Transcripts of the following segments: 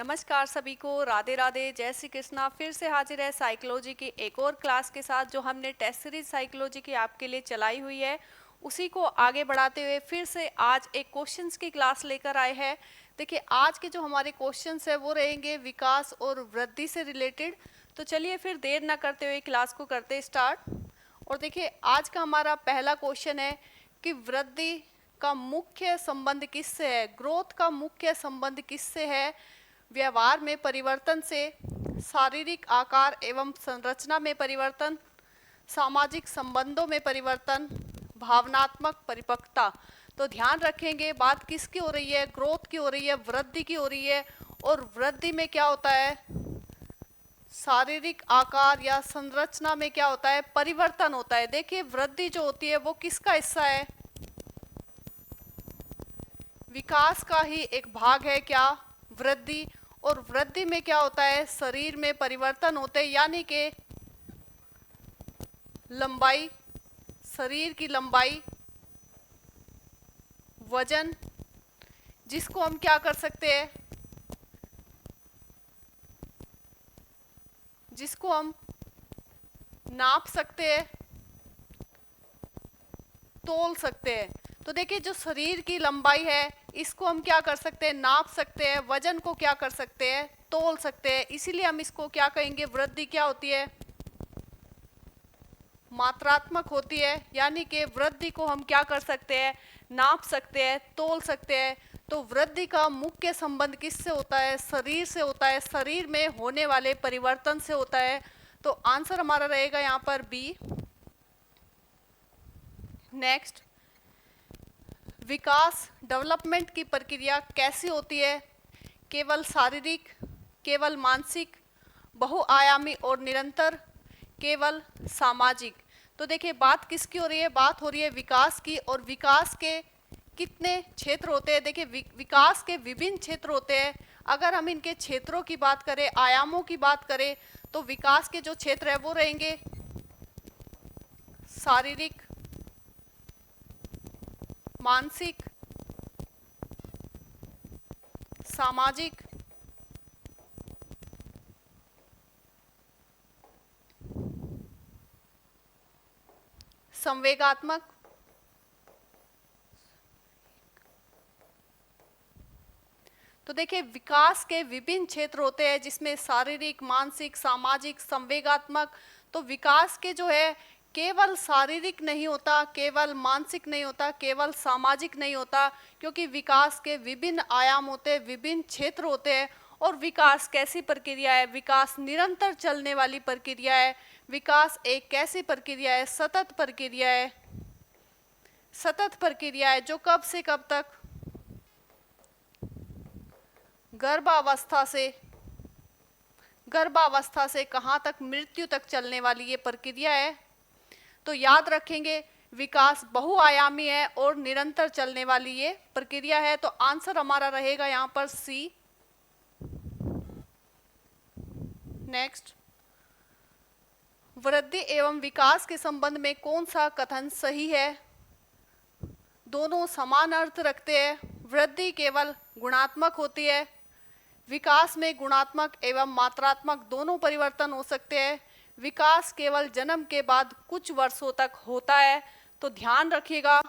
नमस्कार सभी को, राधे राधे, जय श्री कृष्णा। फिर से हाजिर है साइकोलॉजी की एक और क्लास के साथ जो हमने टेस्ट सीरीज साइकोलॉजी की आपके लिए चलाई हुई है। उसी को आगे बढ़ाते हुए फिर से आज एक क्वेश्चंस की क्लास लेकर आए हैं। देखिए, आज के जो हमारे क्वेश्चंस है वो रहेंगे विकास और वृद्धि से रिलेटेड। तो चलिए फिर देर ना करते हुए क्लास को करते स्टार्ट। और देखिए, आज का हमारा पहला क्वेश्चन है कि वृद्धि का मुख्य संबंध किससे है, ग्रोथ का मुख्य संबंध किससे है, व्यवहार में परिवर्तन से, शारीरिक आकार एवं संरचना में परिवर्तन, सामाजिक संबंधों में परिवर्तन, भावनात्मक परिपक्वता। तो ध्यान रखेंगे बात किसकी हो रही है, ग्रोथ की हो रही है, वृद्धि की हो रही है। और वृद्धि में क्या होता है, शारीरिक आकार या संरचना में क्या होता है, परिवर्तन होता है। देखिए, वृद्धि जो होती है वो किसका हिस्सा है, विकास का ही एक भाग है क्या, वृद्धि। और वृद्धि में क्या होता है, शरीर में परिवर्तन होते हैं, यानी कि लंबाई, शरीर की लंबाई, वजन, जिसको हम क्या कर सकते हैं, जिसको हम नाप सकते हैं, तोल सकते हैं। तो देखिए, जो शरीर की लंबाई है इसको हम क्या कर सकते हैं, नाप सकते हैं। वजन को क्या कर सकते हैं, तोल सकते हैं। इसीलिए हम इसको क्या कहेंगे, वृद्धि क्या होती है, मात्रात्मक होती है। यानी कि वृद्धि को हम क्या कर सकते हैं, नाप सकते हैं, तोल सकते हैं। तो वृद्धि का मुख्य संबंध किससे होता है, शरीर से होता है, शरीर में होने वाले परिवर्तन से होता है। तो आंसर हमारा रहेगा यहाँ पर बी। नेक्स्ट, विकास डेवलपमेंट की प्रक्रिया कैसी होती है, केवल शारीरिक, केवल मानसिक, बहुआयामी और निरंतर, केवल सामाजिक। तो देखिए, बात किसकी हो रही है, बात हो रही है विकास की। और विकास के कितने क्षेत्र होते हैं, देखिए विकास के विभिन्न क्षेत्र होते हैं। अगर हम इनके क्षेत्रों की बात करें, आयामों की बात करें, तो विकास के जो क्षेत्र है वो रहेंगे शारीरिक, मानसिक, सामाजिक, संवेगात्मक। तो देखिए, विकास के विभिन्न क्षेत्र होते हैं जिसमें शारीरिक, मानसिक, सामाजिक, संवेगात्मक। तो विकास के जो है केवल शारीरिक नहीं होता, केवल मानसिक नहीं होता, केवल सामाजिक नहीं होता, क्योंकि विकास के विभिन्न आयाम होते हैं, विभिन्न क्षेत्र होते हैं। और विकास कैसी प्रक्रिया है, विकास निरंतर चलने वाली प्रक्रिया है। विकास एक कैसी प्रक्रिया है, सतत प्रक्रिया है। सतत प्रक्रिया है जो कब से कब तक, गर्भावस्था से कहाँ तक, मृत्यु तक चलने वाली ये प्रक्रिया है। तो याद रखेंगे, विकास बहुआयामी है और निरंतर चलने वाली ये प्रक्रिया है। तो आंसर हमारा रहेगा यहाँ पर सी। नेक्स्ट, वृद्धि एवं विकास के संबंध में कौन सा कथन सही है, दोनों समान अर्थ रखते हैं। वृद्धि केवल गुणात्मक होती है, विकास में गुणात्मक एवं मात्रात्मक दोनों परिवर्तन हो सकते हैं। विकास केवल जन्म के बाद कुछ वर्षों तक होता है। तो ध्यान रखिएगा,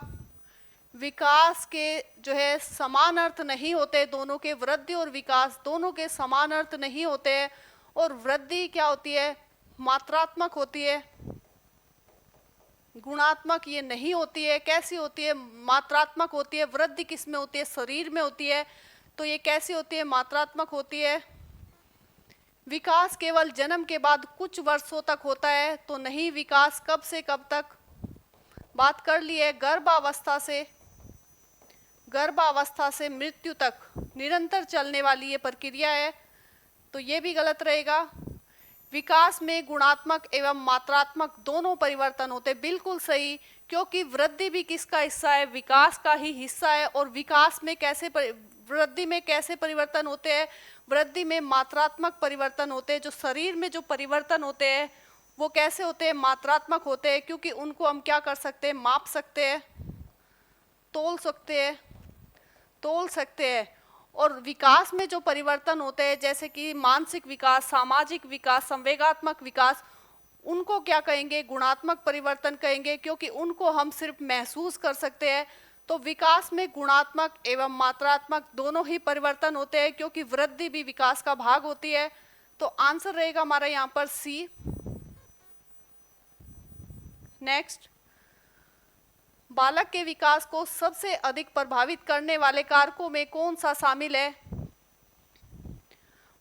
विकास के जो है समान अर्थ नहीं होते दोनों के, वृद्धि और विकास दोनों के समान अर्थ नहीं होते हैं। और वृद्धि क्या होती है, मात्रात्मक होती है, गुणात्मक ये नहीं होती है। कैसी होती है, मात्रात्मक होती है। वृद्धि किस में होती है, शरीर में होती है। तो ये कैसी होती है, मात्रात्मक होती है। विकास केवल जन्म के बाद कुछ वर्षों तक होता है, तो नहीं, विकास कब से कब तक, बात कर ली है गर्भावस्था से मृत्यु तक निरंतर चलने वाली ये प्रक्रिया है। तो ये भी गलत रहेगा। विकास में गुणात्मक एवं मात्रात्मक दोनों परिवर्तन होते, बिल्कुल सही, क्योंकि वृद्धि भी किसका हिस्सा है, विकास का ही हिस्सा है। और विकास में कैसे वृद्धि में कैसे परिवर्तन होते हैं, वृद्धि में मात्रात्मक परिवर्तन होते हैं। जो शरीर में जो परिवर्तन होते हैं वो कैसे होते हैं, मात्रात्मक होते हैं, क्योंकि उनको हम क्या कर सकते हैं, माप सकते हैं, तोल सकते हैं। और विकास में जो परिवर्तन होते हैं जैसे कि मानसिक विकास, सामाजिक विकास, संवेगात्मक विकास, उनको क्या कहेंगे? गुणात्मक परिवर्तन कहेंगे, क्योंकि उनको हम सिर्फ महसूस कर सकते हैं। तो विकास में गुणात्मक एवं मात्रात्मक दोनों ही परिवर्तन होते हैं, क्योंकि वृद्धि भी विकास का भाग होती है। तो आंसर रहेगा हमारा यहाँ पर सी। नेक्स्ट, बालक के विकास को सबसे अधिक प्रभावित करने वाले कारकों में कौन सा शामिल है?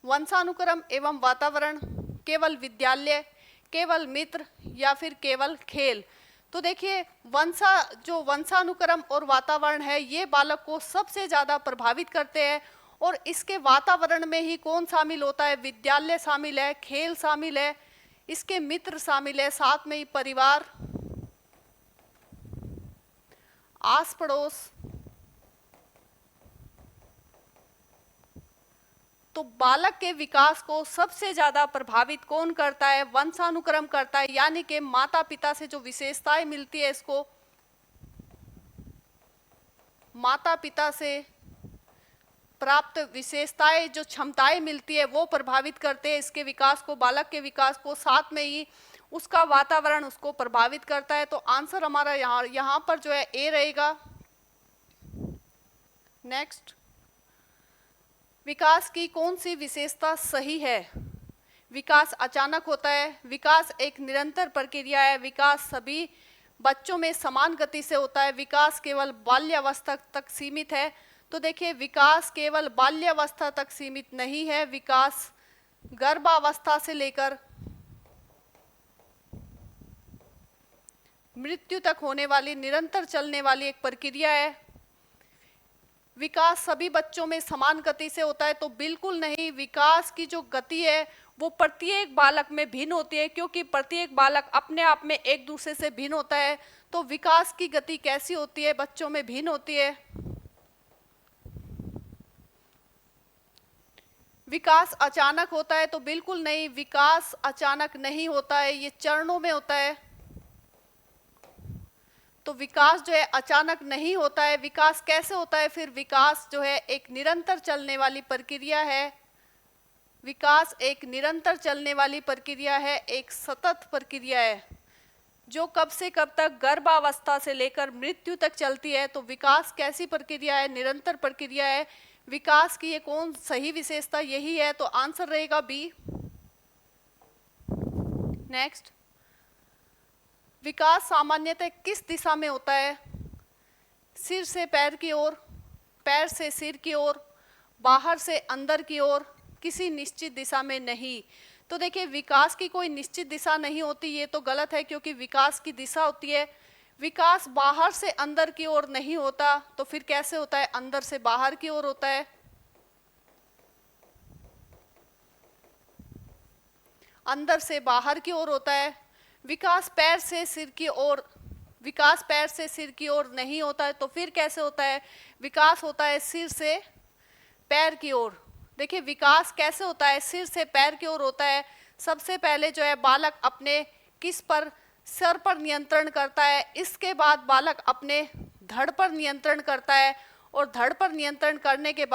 वंशानुक्रम एवं वातावरण, केवल विद्यालय, केवल मित्र या फिर केवल खेल? तो देखिए, जो वंशानुक्रम और वातावरण है ये बालक को सबसे ज़्यादा प्रभावित करते हैं। और इसके वातावरण में ही कौन शामिल होता है? विद्यालय शामिल है, खेल शामिल है, इसके मित्र शामिल है, साथ में ही परिवार, आस पड़ोस। तो बालक के विकास को सबसे ज्यादा प्रभावित कौन करता है? वंशानुक्रम करता है, यानी कि माता पिता से जो विशेषताएं मिलती है, इसको माता पिता से प्राप्त विशेषताएं, जो क्षमताएं मिलती है वो प्रभावित करते हैं इसके विकास को, बालक के विकास को। साथ में ही उसका वातावरण उसको प्रभावित करता है। तो आंसर हमारा यहाँ पर जो है ए रहेगा। नेक्स्ट, विकास की कौन सी विशेषता सही है? विकास अचानक होता है, विकास एक निरंतर प्रक्रिया है, विकास सभी बच्चों में समान गति से होता है, विकास केवल बाल्यावस्था तक सीमित है। तो देखिए, विकास केवल बाल्यावस्था तक सीमित नहीं है, विकास गर्भावस्था से लेकर मृत्यु तक होने वाली निरंतर चलने वाली एक प्रक्रिया है। विकास सभी बच्चों में समान गति से होता है? तो बिल्कुल नहीं, विकास की जो गति है वो प्रत्येक बालक में भिन्न होती है, क्योंकि प्रत्येक बालक अपने आप में एक दूसरे से भिन्न होता है। तो विकास की गति कैसी होती है? बच्चों में भिन्न होती है। विकास अचानक होता है? तो बिल्कुल नहीं, विकास अचानक नहीं होता है, ये चरणों में होता है। तो विकास जो है अचानक नहीं होता है। विकास कैसे होता है फिर? विकास जो है एक निरंतर चलने वाली प्रक्रिया है। विकास एक निरंतर चलने वाली प्रक्रिया है, एक सतत प्रक्रिया है, जो कब से कब तक? गर्भावस्था से लेकर मृत्यु तक चलती है। तो विकास कैसी प्रक्रिया है? निरंतर प्रक्रिया है। विकास की ये कौन सही विशेषता? यही है। तो आंसर रहेगा बी। नेक्स्ट, विकास सामान्यतः किस दिशा में होता है? सिर से पैर की ओर, पैर से सिर की ओर, बाहर से अंदर की ओर, किसी निश्चित दिशा में नहीं। तो देखिए, विकास की कोई निश्चित दिशा नहीं होती, ये तो गलत है, क्योंकि विकास की दिशा होती है। विकास बाहर से अंदर की ओर नहीं होता, तो फिर कैसे होता है? अंदर से बाहर की ओर होता है। अंदर से बाहर की ओर होता है। विकास पैर से सिर की ओर, विकास पैर से सिर की ओर नहीं होता है, तो फिर कैसे होता है? विकास होता है सिर से पैर की ओर। देखिए, विकास कैसे होता है? सिर से पैर की ओर होता है। सबसे पहले जो है बालक अपने किस पर? सर पर नियंत्रण करता है। इसके बाद बालक अपने धड़ पर नियंत्रण करता है, और धड़ पर नियंत्रण करने के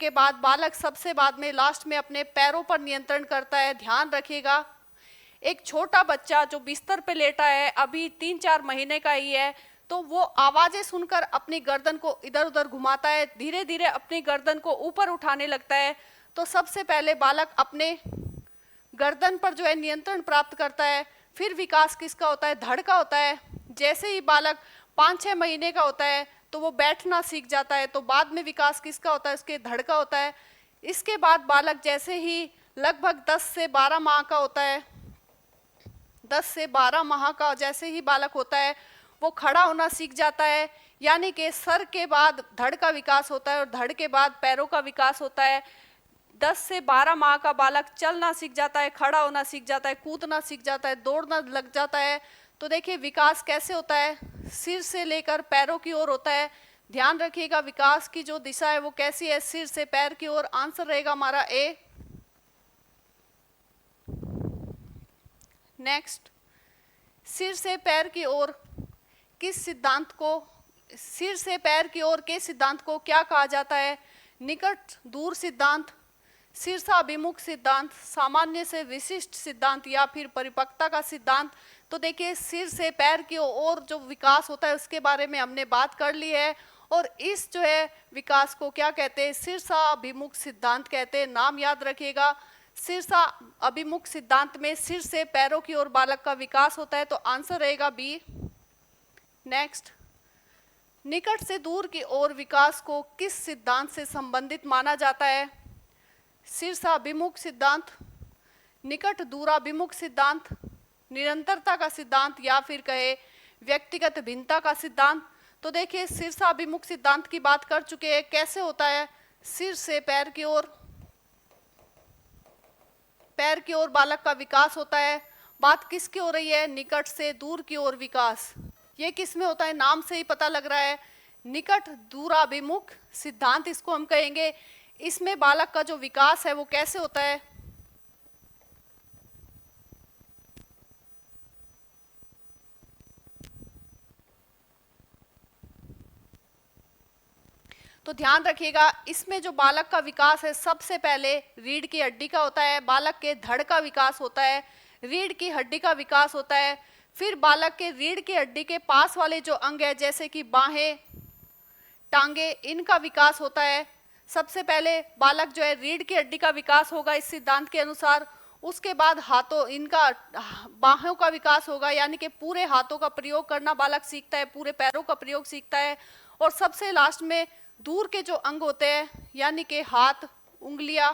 बाद बालक सबसे बाद में लास्ट में अपने पैरों पर नियंत्रण करता है। ध्यान रखिएगा, एक छोटा बच्चा जो बिस्तर पे लेटा है, अभी 3-4 महीने का ही है, तो वो आवाजें सुनकर अपनी गर्दन को इधर उधर घुमाता है, धीरे धीरे अपनी गर्दन को ऊपर उठाने लगता है। तो सबसे पहले बालक अपने गर्दन पर जो है नियंत्रण प्राप्त करता है। फिर विकास किसका होता है? धड़ का होता है। जैसे ही बालक 5-6 महीने का होता है तो वो बैठना सीख जाता है, तो बाद में विकास किसका होता है? उसके धड़ का होता है। इसके बाद बालक जैसे ही लगभग 10 से 12 माह का होता है, 10 से 12 माह का जैसे ही बालक होता है, वो खड़ा होना सीख जाता है। यानी कि सर के बाद धड़ का विकास होता है, और धड़ के बाद पैरों का विकास होता है। 10 से 12 माह का बालक चलना सीख जाता है, खड़ा होना सीख जाता है, कूदना सीख जाता है, दौड़ना लग जाता है। तो देखिए, विकास कैसे होता है? सिर से लेकर पैरों की ओर होता है। ध्यान रखिएगा, विकास की जो दिशा है वो कैसी है? सिर से पैर की ओर। आंसर रहेगा हमारा ए। नेक्स्ट, सिर से पैर की ओर किस सिद्धांत को, सिर से पैर की ओर के सिद्धांत को क्या कहा जाता है? निकट दूर सिद्धांत, शीर्षाभिमुख सिद्धांत, सामान्य से विशिष्ट सिद्धांत या फिर परिपक्वता का सिद्धांत। तो देखिए सिर से पैर की ओर जो विकास होता है उसके बारे में हमने बात कर ली है, और इस जो है विकास को क्या कहते हैं? शीर्षाभिमुख सिद्धांत कहते हैं। नाम याद रखिएगा, शीर्षाभिमुख सिद्धांत में सिर से पैरों की ओर बालक का विकास होता है, तो आंसर रहेगा बी। नेक्स्ट, निकट से दूर की ओर विकास को किस सिद्धांत से संबंधित माना जाता है? शीर्षाभिमुख सिद्धांत, निकट दूराभिमुख सिद्धांत, निरंतरता का सिद्धांत या फिर कहे व्यक्तिगत भिन्नता का सिद्धांत। तो देखिए शीर्षाभिमुख सिद्धांत की बात कर चुके हैं। कैसे होता है? सिर से पैर की ओर, पैर की ओर बालक का विकास होता है। बात किसकी हो रही है? निकट से दूर की ओर विकास। ये किस में होता है? नाम से ही पता लग रहा है, निकट दूराभिमुख सिद्धांत इसको हम कहेंगे। इसमें बालक का जो विकास है वो कैसे होता है? तो ध्यान रखिएगा, इसमें जो बालक का विकास है सबसे पहले रीढ़ की हड्डी का होता है, बालक के धड़ का विकास होता है, रीढ़ की हड्डी का विकास होता है। फिर बालक के रीढ़ की हड्डी के पास वाले जो अंग है जैसे कि बाहें, टांगे, इनका विकास होता है। सबसे पहले बालक जो है रीढ़ की हड्डी का विकास होगा इस सिद्धांत के अनुसार। उसके बाद हाथों, इनका बाहों का विकास होगा, यानी कि पूरे हाथों का प्रयोग करना बालक सीखता है, पूरे पैरों का प्रयोग सीखता है। और सबसे लास्ट में दूर के जो अंग होते हैं यानी कि हाथ, उंगलियां,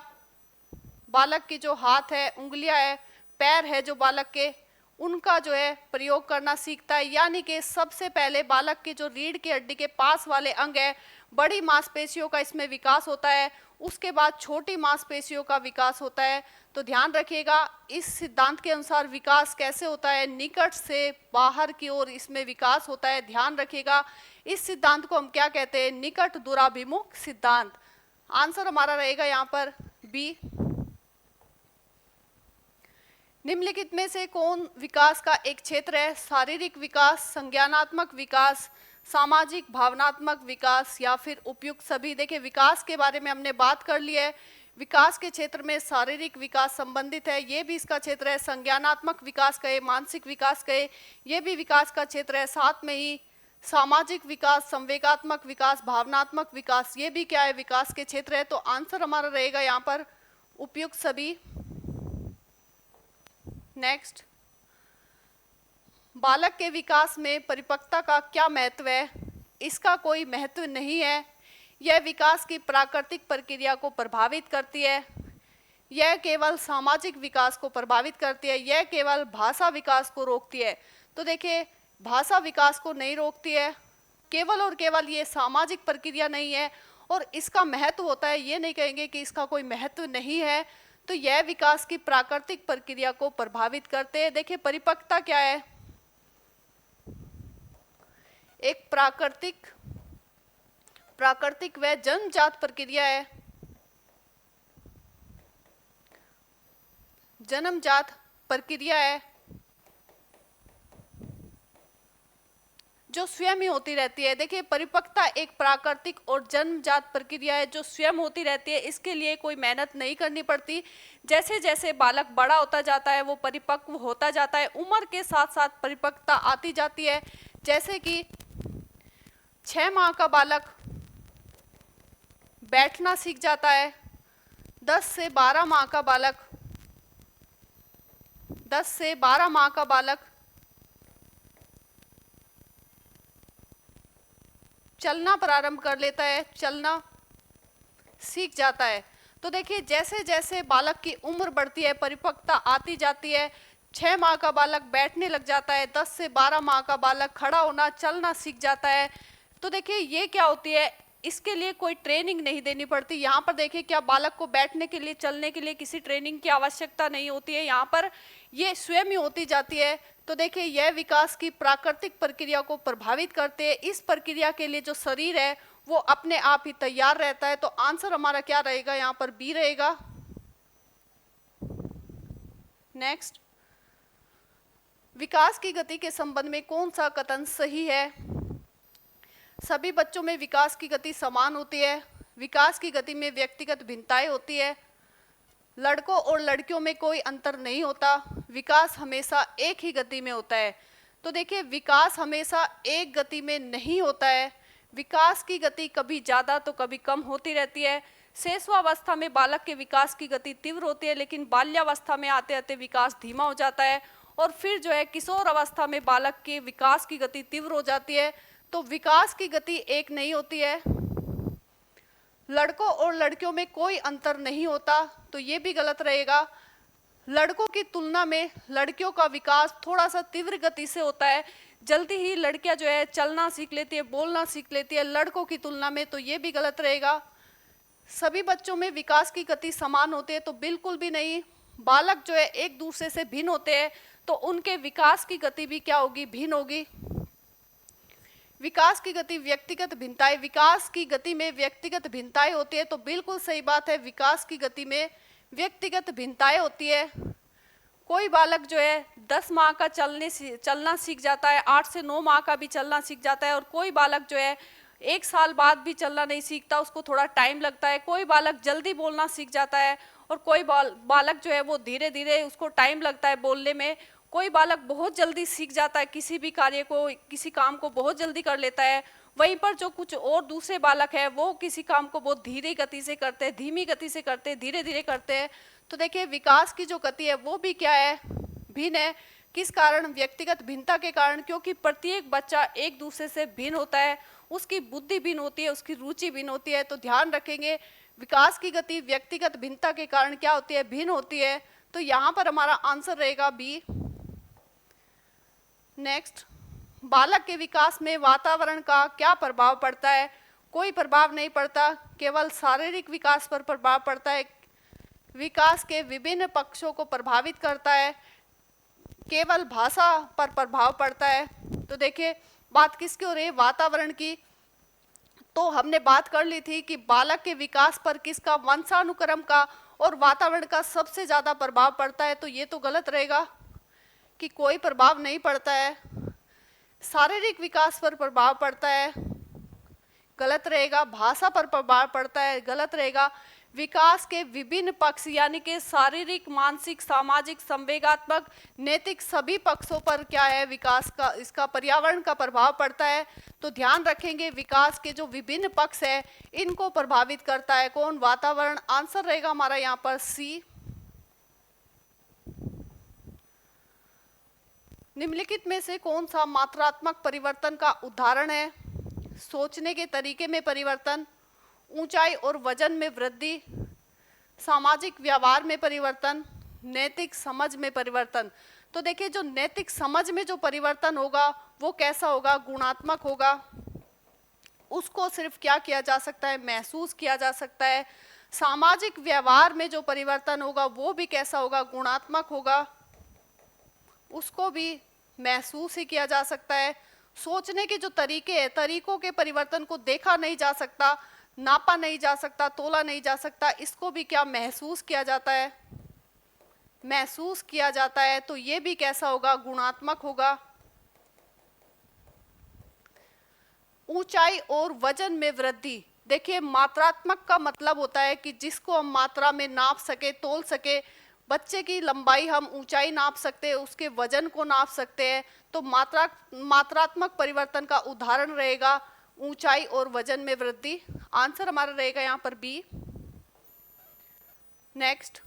बालक की जो हाथ है, उंगलियां है, पैर है जो बालक के, उनका जो है प्रयोग करना सीखता है। यानी कि सबसे पहले बालक की जो रीढ़ की हड्डी के पास वाले अंग है, बड़ी मांसपेशियों का इसमें विकास होता है। उसके बाद छोटी मांसपेशियों का विकास होता है। तो ध्यान रखिएगा, इस सिद्धांत के अनुसार विकास कैसे होता है? निकट से बाहर की ओर इसमें विकास होता है। ध्यान रखिएगा, इस सिद्धांत को हम क्या कहते हैं? निकट दूराभिमुख सिद्धांत। आंसर हमारा रहेगा यहाँ पर बी। निम्नलिखित में से कौन विकास का एक क्षेत्र है? शारीरिक विकास, संज्ञानात्मक विकास, सामाजिक भावनात्मक विकास या फिर उपयुक्त सभी। देखिए विकास के बारे में हमने बात कर ली है। विकास के क्षेत्र में शारीरिक विकास संबंधित है, ये भी इसका क्षेत्र है। संज्ञानात्मक विकास कहे, मानसिक विकास कहे, ये भी विकास का क्षेत्र है। साथ में ही सामाजिक विकास, संवेगात्मक विकास, भावनात्मक विकास, ये भी क्या है? विकास के क्षेत्र है। तो आंसर हमारा रहेगा यहाँ पर उपयुक्त सभी। नेक्स्ट, बालक के विकास में परिपक्वता का क्या महत्व है? इसका कोई महत्व नहीं है। यह विकास की प्राकृतिक प्रक्रिया को प्रभावित करती है। यह केवल सामाजिक विकास को प्रभावित करती है। यह केवल भाषा विकास को रोकती है। तो देखिए भाषा विकास को नहीं रोकती है, केवल और केवल ये सामाजिक प्रक्रिया नहीं है। और इसका महत्व होता है, ये नहीं कहेंगे कि इसका कोई महत्व नहीं है। तो यह विकास की प्राकृतिक प्रक्रिया को प्रभावित करते हैं। देखिए परिपक्वता क्या है? एक प्राकृतिक व जन्मजात प्रक्रिया है। जन्मजात प्रक्रिया है जो स्वयं ही होती रहती है। देखिए परिपक्वता एक प्राकृतिक और जन्मजात प्रक्रिया है जो स्वयं होती रहती है। इसके लिए कोई मेहनत नहीं करनी पड़ती। जैसे जैसे बालक बड़ा होता जाता है वो परिपक्व होता जाता है। उम्र के साथ साथ परिपक्वता आती जाती है। जैसे कि 6 माह का बालक बैठना सीख जाता है। 10 से 12 माह का बालक, 10 से 12 माह का बालक चलना प्रारंभ कर लेता है, चलना सीख जाता है। तो देखिए जैसे जैसे बालक की उम्र बढ़ती है, परिपक्वता आती जाती है। 6 माह का बालक बैठने लग जाता है, 10 से 12 माह का बालक खड़ा होना, चलना सीख जाता है। तो देखिए ये क्या होती है, इसके लिए कोई ट्रेनिंग नहीं देनी पड़ती। यहाँ पर देखिए क्या बालक को बैठने के लिए, चलने के लिए किसी ट्रेनिंग की आवश्यकता नहीं होती है। यहाँ पर ये स्वयं ही होती जाती है। तो देखिए यह विकास की प्राकृतिक प्रक्रिया को प्रभावित करते हैं। इस प्रक्रिया के लिए जो शरीर है वो अपने आप ही तैयार रहता है। तो आंसर हमारा क्या रहेगा? यहाँ पर बी रहेगा। नेक्स्ट, विकास की गति के संबंध में कौन सा कथन सही है? सभी बच्चों में विकास की गति समान होती है। विकास की गति में व्यक्तिगत भिन्नताएं होती है। लड़कों और लड़कियों में कोई अंतर नहीं होता। विकास हमेशा एक ही गति में होता है। तो देखिए, विकास हमेशा एक गति में नहीं होता है। विकास की गति कभी ज़्यादा तो कभी कम होती रहती है। शैशवावस्था में बालक के विकास की गति तीव्र होती है, लेकिन बाल्यावस्था में आते आते विकास धीमा हो जाता है। और फिर जो है किशोर अवस्था में बालक के विकास की गति तीव्र हो जाती है। तो विकास की गति एक नहीं होती है। लड़कों और लड़कियों में कोई अंतर नहीं होता, तो ये भी गलत रहेगा। लड़कों की तुलना में लड़कियों का विकास थोड़ा सा तीव्र गति से होता है। जल्दी ही लड़कियां जो है चलना सीख लेती है, बोलना सीख लेती है लड़कों की तुलना में, तो ये भी गलत रहेगा। सभी बच्चों में विकास की गति समान होती है, तो बिल्कुल भी नहीं। बालक जो है एक दूसरे से भिन्न होते हैं, तो उनके विकास की गति भी क्या होगी? भिन्न होगी। विकास की गति व्यक्तिगत भिन्नताएं, विकास की गति में व्यक्तिगत भिन्नताएं होती है, तो बिल्कुल सही बात है, विकास की गति में व्यक्तिगत भिन्नताएं होती है। कोई बालक जो है 10 माह का चलना सीख जाता है, 8 से 9 माह का भी चलना सीख जाता है। और कोई बालक जो है 1 साल बाद भी चलना नहीं सीखता, उसको थोड़ा टाइम लगता है। कोई बालक जल्दी बोलना सीख जाता है, और कोई बालक जो है वो धीरे धीरे उसको टाइम लगता है बोलने में। कोई बालक बहुत जल्दी सीख जाता है, किसी भी कार्य को, किसी काम को बहुत जल्दी कर लेता है। वहीं पर जो कुछ और दूसरे बालक है वो किसी काम को बहुत धीरे गति से करते हैं, धीमी गति से करते हैं, धीरे धीरे करते हैं। तो देखिए, विकास की जो गति है वो भी क्या है? भिन्न है। किस कारण? व्यक्तिगत भिन्नता के कारण, क्योंकि प्रत्येक बच्चा एक दूसरे से भिन्न होता है। उसकी बुद्धि भिन्न होती है, उसकी रुचि भिन्न होती है। तो ध्यान रखेंगे, विकास की गति व्यक्तिगत भिन्नता के कारण क्या होती है? भिन्न होती है। तो यहाँ पर हमारा आंसर रहेगा बी। नेक्स्ट, बालक के विकास में वातावरण का क्या प्रभाव पड़ता है? कोई प्रभाव नहीं पड़ता, केवल शारीरिक विकास पर प्रभाव पड़ता है। विकास के विभिन्न पक्षों को प्रभावित करता है, केवल भाषा पर प्रभाव पड़ता है। तो देखिए, बात किसकी हो रही है? वातावरण की। तो हमने बात कर ली थी कि बालक के विकास पर किसका? वंशानुक्रम का और वातावरण का सबसे ज्यादा प्रभाव पड़ता है। तो ये तो गलत रहेगा कि कोई प्रभाव नहीं पड़ता है। शारीरिक विकास पर प्रभाव पड़ता है, गलत रहेगा। भाषा पर प्रभाव पड़ता है, गलत रहेगा। विकास के विभिन्न पक्ष यानी कि शारीरिक, मानसिक, सामाजिक, संवेगात्मक, नैतिक सभी पक्षों पर क्या है? विकास का, इसका पर्यावरण का प्रभाव पड़ता है। तो ध्यान रखेंगे, विकास के जो विभिन्न पक्ष है इनको प्रभावित करता है कौन? वातावरण। आंसर रहेगा हमारा यहाँ पर सी। निम्नलिखित में से कौन सा मात्रात्मक परिवर्तन का उदाहरण है? सोचने के तरीके में परिवर्तन, ऊंचाई और वजन में वृद्धि, सामाजिक व्यवहार में परिवर्तन, नैतिक समझ में परिवर्तन। तो देखिए, जो नैतिक समझ में जो परिवर्तन होगा वो कैसा होगा? गुणात्मक होगा। उसको सिर्फ क्या किया जा सकता है? महसूस किया जा सकता है। सामाजिक व्यवहार में जो परिवर्तन होगा वो भी कैसा होगा? गुणात्मक होगा। उसको भी महसूस ही किया जा सकता है। सोचने के जो तरीके हैं, तरीकों के परिवर्तन को देखा नहीं जा सकता, नापा नहीं जा सकता, तोला नहीं जा सकता। इसको भी क्या? महसूस किया जाता है। महसूस किया जाता है, तो ये भी कैसा होगा? गुणात्मक होगा। ऊंचाई और वजन में वृद्धि। देखिए, मात्रात्मक का मतलब होता है कि जिसको हम मात्रा में नाप सके, तोल सके। बच्चे की लंबाई हम ऊंचाई नाप सकते हैं, उसके वजन को नाप सकते हैं। तो मात्रात्मक परिवर्तन का उदाहरण रहेगा ऊंचाई और वजन में वृद्धि। आंसर हमारा रहेगा यहाँ पर बी। नेक्स्ट,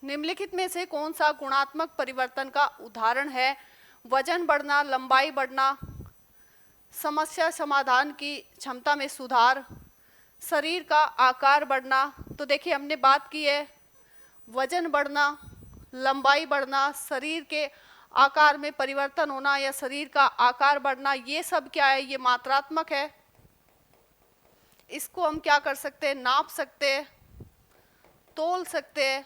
निम्नलिखित में से कौन सा गुणात्मक परिवर्तन का उदाहरण है? वजन बढ़ना, लंबाई बढ़ना, समस्या समाधान की क्षमता में सुधार, शरीर का आकार बढ़ना। तो देखिए, हमने बात की है वजन बढ़ना, लंबाई बढ़ना, शरीर के आकार में परिवर्तन होना या शरीर का आकार बढ़ना, ये सब क्या है? ये मात्रात्मक है। इसको हम क्या कर सकते हैं? नाप सकते हैं, तोल सकते हैं।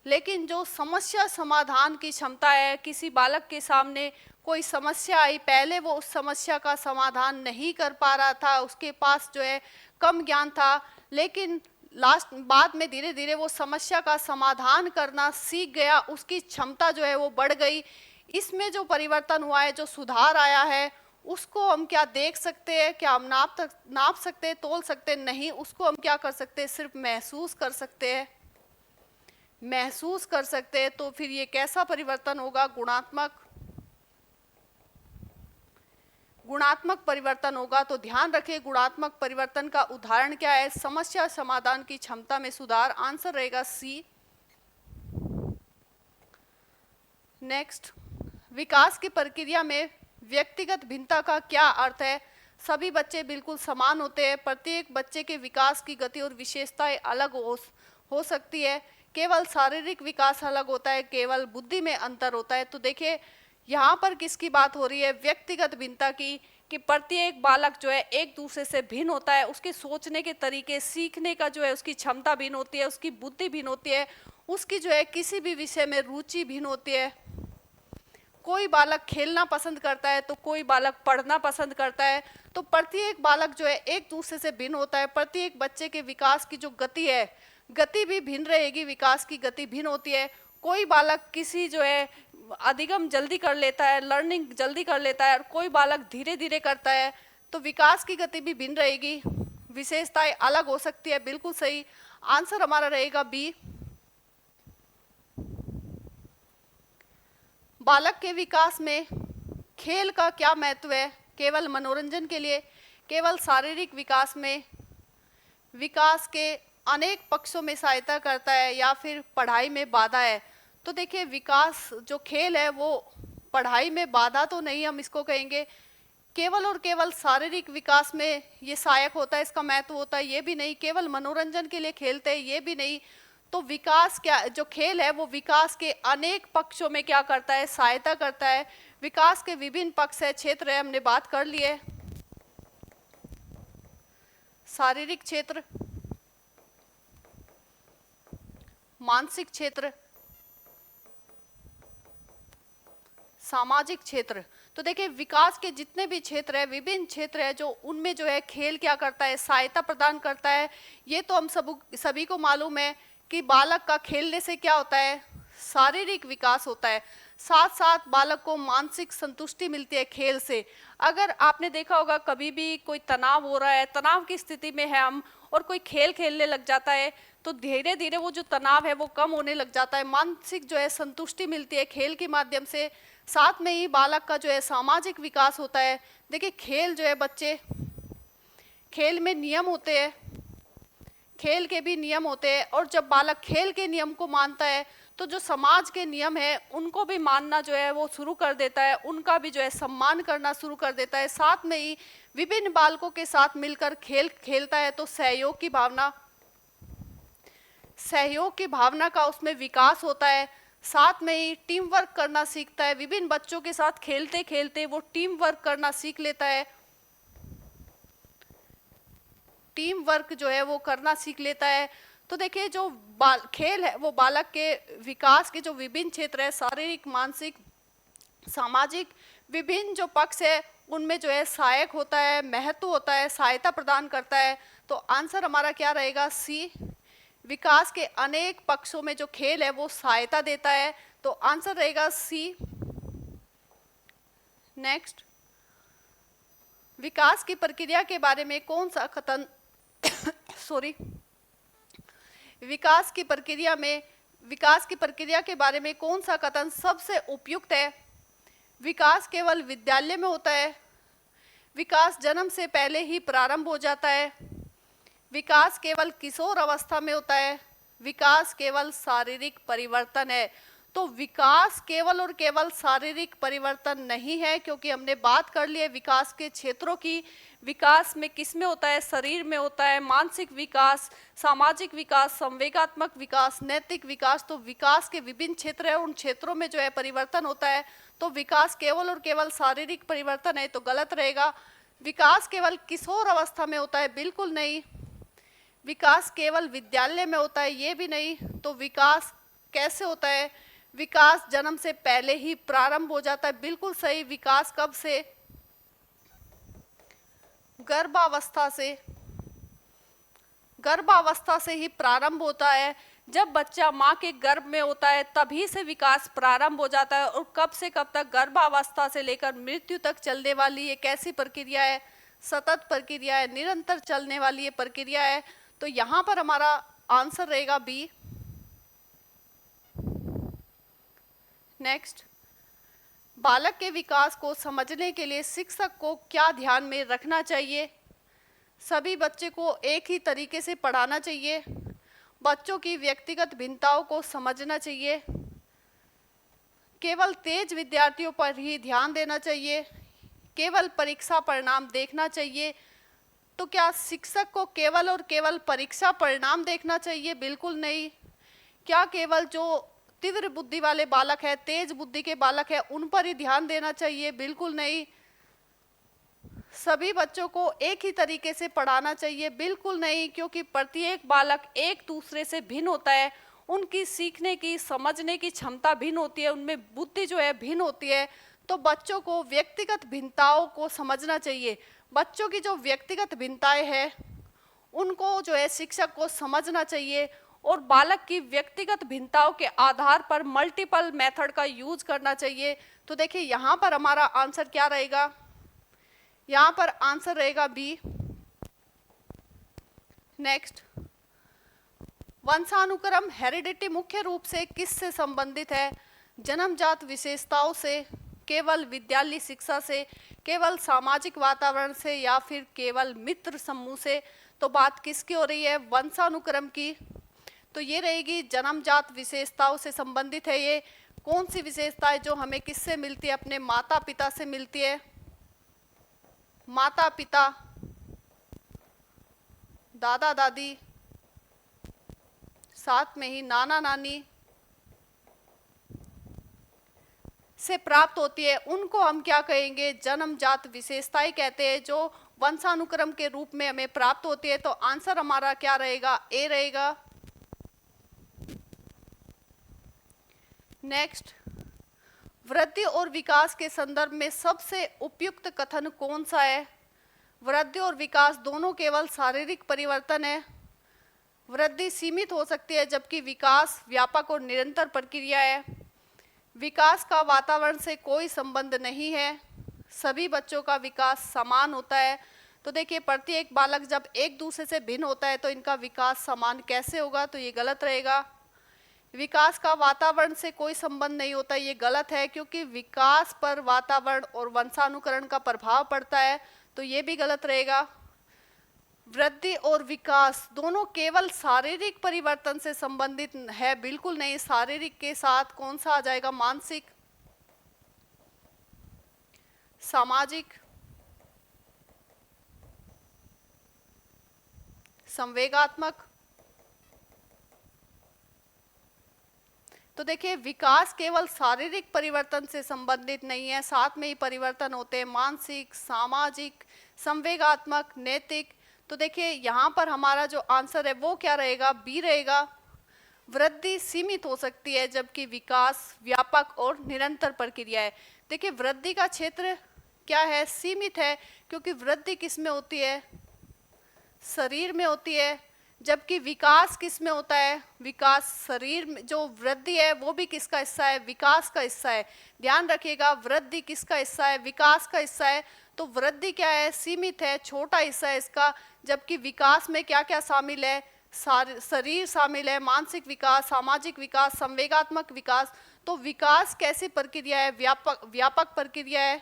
लेकिन जो समस्या समाधान की क्षमता है, किसी बालक के सामने कोई समस्या आई, पहले वो उस समस्या का समाधान नहीं कर पा रहा था, उसके पास जो है कम ज्ञान था, लेकिन लास्ट बाद में धीरे धीरे वो समस्या का समाधान करना सीख गया, उसकी क्षमता जो है वो बढ़ गई। इसमें जो परिवर्तन हुआ है, जो सुधार आया है, उसको हम क्या देख सकते हैं, क्या हम नाप सकते हैं, तोल सकते हैं? नहीं, उसको हम क्या कर सकते हैं, सिर्फ महसूस कर सकते हैं, महसूस कर सकते हैं। तो फिर ये कैसा परिवर्तन होगा? गुणात्मक परिवर्तन होगा। तो ध्यान रखें, गुणात्मक परिवर्तन का उदाहरण क्या है? समस्या समाधान की क्षमता में सुधार। आंसर रहेगा सी। नेक्स्ट, विकास की प्रक्रिया में व्यक्तिगत भिन्नता का क्या अर्थ है? सभी बच्चे बिल्कुल समान होते हैं, प्रत्येक बच्चे के विकास की गति और विशेषताएं अलग हो सकती है। केवल शारीरिक विकास अलग होता है, केवल बुद्धि में अंतर होता है। तो देखिए यहाँ पर किसकी बात हो रही है? व्यक्तिगत भिन्नता की, कि प्रत्येक बालक जो है एक दूसरे से भिन्न होता है, उसके सोचने के तरीके, सीखने का जो है उसकी क्षमता भिन्न होती है, उसकी बुद्धि भिन्न होती है, उसकी जो है किसी भी विषय में रुचि भिन्न होती है। कोई बालक खेलना पसंद करता है तो कोई बालक पढ़ना पसंद करता है। तो प्रत्येक बालक जो है एक दूसरे से भिन्न होता है। प्रत्येक बच्चे के विकास की जो गति है, गति भी भिन्न रहेगी, विकास की गति भिन्न होती है। कोई बालक किसी जो है अधिगम जल्दी कर लेता है, लर्निंग जल्दी कर लेता है, और कोई बालक धीरे धीरे करता है। तो विकास की गति भी भिन्न रहेगी, विशेषताएं अलग हो सकती है। बिल्कुल सही आंसर हमारा रहेगा बी। बालक के विकास में खेल का क्या महत्व है? केवल मनोरंजन के लिए, केवल शारीरिक विकास में, विकास के अनेक पक्षों में सहायता करता है, या फिर पढ़ाई में बाधा है? तो देखिए, विकास जो खेल है वो पढ़ाई में बाधा तो नहीं हम इसको कहेंगे। केवल और केवल शारीरिक विकास में ये सहायक होता है, इसका महत्व होता है, ये भी नहीं। केवल मनोरंजन के लिए खेलते हैं, ये भी नहीं। तो विकास क्या, जो खेल है वो विकास के अनेक पक्षों में क्या करता है? सहायता करता है। विकास के विभिन्न पक्ष है, क्षेत्र है, हमने बात कर ली है। शारीरिक क्षेत्र, मानसिक क्षेत्र, सामाजिक क्षेत्र। तो देखिए, विकास के जितने भी क्षेत्र है, विभिन्न क्षेत्र है, जो उनमें जो है खेल क्या करता है? सहायता प्रदान करता है। ये तो हम सभी को मालूम है कि बालक का खेलने से क्या होता है? शारीरिक विकास होता है, साथ साथ बालक को मानसिक संतुष्टि मिलती है खेल से। अगर आपने देखा होगा कभी भी कोई तनाव हो रहा है, तनाव की स्थिति में है हम, और कोई खेल खेलने लग जाता है, तो धीरे धीरे वो जो तनाव है वो कम होने लग जाता है, मानसिक जो है संतुष्टि मिलती है खेल के माध्यम से। साथ में ही बालक का जो है सामाजिक विकास होता है। देखिए, खेल जो है, बच्चे खेल में नियम होते हैं, खेल के भी नियम होते हैं, और जब बालक खेल के नियम को मानता है तो जो समाज के नियम है उनको भी मानना जो है वो शुरू कर देता है, उनका भी जो है सम्मान करना शुरू कर देता है। साथ में ही विभिन्न बालकों के साथ मिलकर खेलता है, तो सहयोग की भावना का उसमें विकास होता है। साथ में ही टीम वर्क करना सीखता है, विभिन्न बच्चों के साथ खेलते खेलते वो टीम वर्क करना सीख लेता है, टीम वर्क जो है वो करना सीख लेता है। तो देखिए, जो खेल है वो बालक के विकास के जो विभिन्न क्षेत्र है, शारीरिक, मानसिक, सामाजिक, विभिन्न जो पक्ष है उनमें जो है सहायक होता है, महत्व होता है, सहायता प्रदान करता है। तो आंसर हमारा क्या रहेगा? सी। विकास के अनेक पक्षों में जो खेल है वो सहायता देता है। तो आंसर रहेगा सी। नेक्स्ट, विकास की प्रक्रिया के बारे में कौन सा कथन विकास की प्रक्रिया के बारे में कौन सा कथन सबसे उपयुक्त है? विकास केवल विद्यालय में होता है, विकास जन्म से पहले ही प्रारंभ हो जाता है, विकास केवल किशोर अवस्था में होता है, विकास केवल शारीरिक परिवर्तन है। तो विकास केवल और केवल शारीरिक परिवर्तन नहीं है, क्योंकि हमने बात कर ली है विकास के क्षेत्रों की। विकास में किस में होता है? शरीर में होता है, मानसिक विकास, सामाजिक विकास, संवेगात्मक विकास, नैतिक विकास। तो विकास के विभिन्न क्षेत्र है, उन क्षेत्रों में जो है परिवर्तन होता है। तो विकास केवल और केवल शारीरिक परिवर्तन है तो गलत रहेगा। विकास केवल किशोर अवस्था में होता है, बिल्कुल नहीं। विकास केवल विद्यालय में होता है, ये भी नहीं। तो विकास कैसे होता है? विकास जन्म से पहले ही प्रारंभ हो जाता है, बिल्कुल सही। विकास कब से? गर्भावस्था से। गर्भावस्था से ही प्रारंभ होता है। जब बच्चा माँ के गर्भ में होता है तभी से विकास प्रारंभ हो जाता है, और कब से कब तक, गर्भावस्था से लेकर मृत्यु तक चलने वाली ये कैसी प्रक्रिया है, सतत प्रक्रिया है, निरंतर चलने वाली ये प्रक्रिया है। तो यहाँ पर हमारा आंसर रहेगा बी। नेक्स्ट, बालक के विकास को समझने के लिए शिक्षक को क्या ध्यान में रखना चाहिए? सभी बच्चे को एक ही तरीके से पढ़ाना चाहिए, बच्चों की व्यक्तिगत भिन्नताओं को समझना चाहिए, केवल तेज विद्यार्थियों पर ही ध्यान देना चाहिए, केवल परीक्षा परिणाम देखना चाहिए। तो क्या शिक्षक को केवल और केवल परीक्षा परिणाम देखना चाहिए? बिल्कुल नहीं। क्या केवल जो तीव्र बुद्धि वाले बालक है, तेज बुद्धि के बालक है, उन पर ही ध्यान देना चाहिए? बिल्कुल नहीं। सभी बच्चों को एक ही तरीके से पढ़ाना चाहिए? बिल्कुल नहीं, क्योंकि प्रत्येक बालक एक दूसरे से भिन्न होता है, उनकी सीखने की, समझने की क्षमता भिन्न होती है, उनमें बुद्धि जो है भिन्न होती है। तो बच्चों को व्यक्तिगत भिन्नताओं को समझना चाहिए। बच्चों की जो व्यक्तिगत भिन्नताएं हैं उनको जो है शिक्षक को समझना चाहिए, और बालक की व्यक्तिगत भिन्नताओं के आधार पर मल्टीपल मेथड का यूज करना चाहिए। तो देखिए यहाँ पर हमारा आंसर क्या रहेगा? यहाँ पर आंसर रहेगा बी। नेक्स्ट, वंशानुक्रम हेरिडिटी मुख्य रूप से किससे संबंधित है? जन्मजात विशेषताओं से, केवल विद्यालय शिक्षा से, केवल सामाजिक वातावरण से, या फिर केवल मित्र समूह से? तो बात किसकी हो रही है? वंशानुक्रम की। तो ये रहेगी जन्मजात विशेषताओं से संबंधित है। ये कौन सी विशेषता है जो हमें किससे मिलती है? अपने माता पिता से मिलती है। माता पिता, दादा दादी, साथ में ही नाना नानी से प्राप्त होती है, उनको हम क्या कहेंगे? जन्मजात विशेषताएं कहते हैं, जो वंशानुक्रम के रूप में हमें प्राप्त होती है। तो आंसर हमारा क्या रहेगा? ए रहेगा। नेक्स्ट, वृद्धि और विकास के संदर्भ में सबसे उपयुक्त कथन कौन सा है? वृद्धि और विकास दोनों केवल शारीरिक परिवर्तन है। वृद्धि सीमित हो सकती है, जबकि विकास व्यापक और निरंतर प्रक्रिया है। विकास का वातावरण से कोई संबंध नहीं है। सभी बच्चों का विकास समान होता है। तो देखिए, प्रत्येक बालक जब एक दूसरे से भिन्न होता है तो इनका विकास समान कैसे होगा? तो ये गलत रहेगा। विकास का वातावरण से कोई संबंध नहीं होता, ये गलत है, क्योंकि विकास पर वातावरण और वंशानुकरण का प्रभाव पड़ता है। तो ये भी गलत रहेगा। वृद्धि और विकास दोनों केवल शारीरिक परिवर्तन से संबंधित है? बिल्कुल नहीं। शारीरिक के साथ कौन सा आ जाएगा? मानसिक, सामाजिक, संवेगात्मक। तो देखिए, विकास केवल शारीरिक परिवर्तन से संबंधित नहीं है, साथ में ही परिवर्तन होते हैं मानसिक, सामाजिक, संवेगात्मक, नैतिक। तो देखिए यहाँ पर हमारा जो आंसर है वो क्या रहेगा? बी रहेगा। वृद्धि सीमित हो सकती है, जबकि विकास व्यापक और निरंतर प्रक्रिया है। देखिए, वृद्धि का क्षेत्र क्या है? सीमित है, क्योंकि वृद्धि किस में होती है? शरीर में होती है। जबकि विकास किस में होता है? विकास शरीर में। जो वृद्धि है वो भी किसका हिस्सा है? विकास का हिस्सा है। ध्यान रखिएगा, वृद्धि किसका हिस्सा है? विकास का हिस्सा है। तो वृद्धि क्या है? सीमित है, छोटा हिस्सा है इसका। जबकि विकास में क्या क्या शामिल है? शरीर शामिल है, मानसिक विकास, सामाजिक विकास, संवेगात्मक विकास। तो विकास कैसी प्रक्रिया है? व्यापक प्रक्रिया है।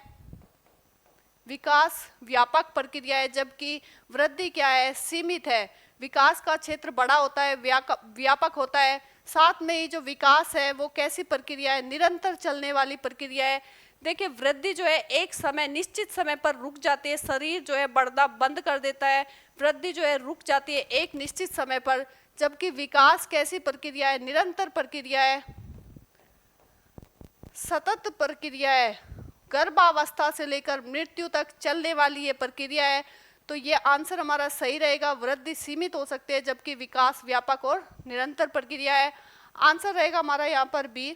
विकास व्यापक प्रक्रिया है, जबकि वृद्धि क्या है? सीमित है। विकास का क्षेत्र बड़ा होता है, व्यापक होता है। साथ में ही जो विकास है वो कैसी प्रक्रिया है? निरंतर चलने वाली प्रक्रिया है। देखिए, वृद्धि जो है एक समय, निश्चित समय पर रुक जाती है। शरीर जो है बढ़ना बंद कर देता है, वृद्धि जो है रुक जाती है एक निश्चित समय पर। जबकि विकास कैसी प्रक्रिया है? निरंतर प्रक्रिया है, सतत प्रक्रिया है, गर्भावस्था से लेकर मृत्यु तक चलने वाली ये प्रक्रिया है। तो ये आंसर हमारा सही रहेगा। वृद्धि सीमित हो सकती है, जबकि विकास व्यापक और निरंतर प्रक्रिया है। आंसर रहेगा हमारा यहाँ पर बी।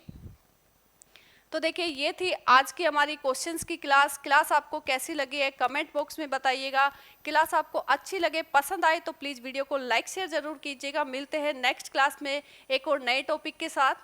तो देखिए ये थी आज की हमारी क्वेश्चंस की क्लास आपको कैसी लगी है कमेंट बॉक्स में बताइएगा। क्लास आपको अच्छी लगे पसंद आए तो प्लीज़ वीडियो को लाइक शेयर ज़रूर कीजिएगा। मिलते हैं नेक्स्ट क्लास में एक और नए टॉपिक के साथ।